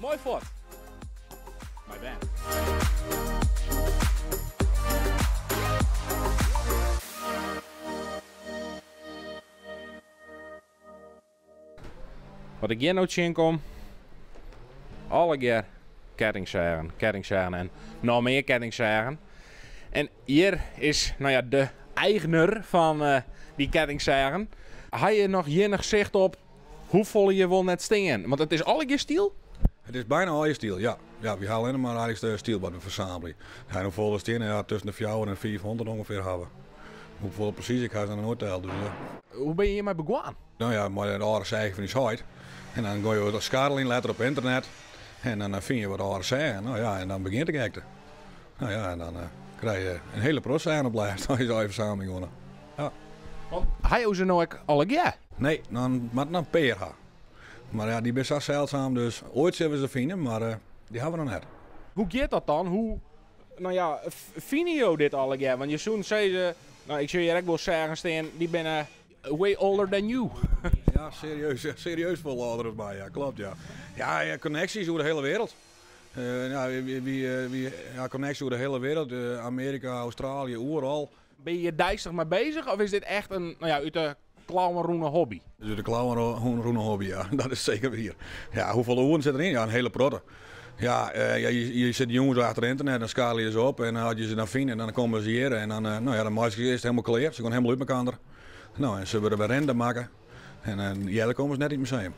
Mooi voor. My bad. Wat ik hier nou zien kom, alle keer kettingzagen en nog meer kettingzagen. En hier is nou ja, de eigenaar van die kettingzagen. Heb je nog hier nog zicht op hoeveel je wil net stingen? Want het is alle keer stiel? Het is bijna al je stiel, ja. Ja, we halen alleen maar eigenlijk de stiel wat we verzamelen. Ja, hoeveel stenen ja, tussen de 400 en 500 ongeveer hebben. Hoeveel precies, ik ga ze nog nooit tellen. Dus, Hoe ben je hiermee begonnen? Nou ja, maar de oude zeggen van die site. En dan gooi je wat schadel in, letter op internet. En dan vind je wat oude zeggen. Nou ja, en dan begint de gekte. Nou ja, en dan krijg je een hele proces op lijst als je zo even samen gewonnen. Ja. Want hij ze nou ook alle keer? Nee, dan moet een peer gaan. Maar ja, die is zo zeldzaam, dus ooit zullen we ze vinden, maar die hebben we nog net. Hoe gaat dat dan? Hoe, nou ja, vinden je dit alle keer? Want je zoon zei ze, nou ik zou je echt wel zeggen, Steen, die ben way older than you. Ja, serieus veel ouderen bij, ja, klopt ja. Ja, connecties over de hele wereld. Ja, connecties over de hele wereld, Amerika, Australië, overal. Ben je hier dijstig mee bezig of is dit echt een, nou ja, uit de klauwenroene hobby? Dus de klauwenroene hobby, ja, dat is zeker weer. Ja, hoeveel oren zit erin? Ja, een hele protte. Ja, je zet die jongens achter internet, dan schaal je ze op en dan had je ze dan vinden en dan komen ze hier en dan, nou ja, dan maak je ze eerst helemaal klaar. Ze gaan helemaal uit elkaar. Nou, en ze willen weer renden maken en ja, dan komen ze net in het museum.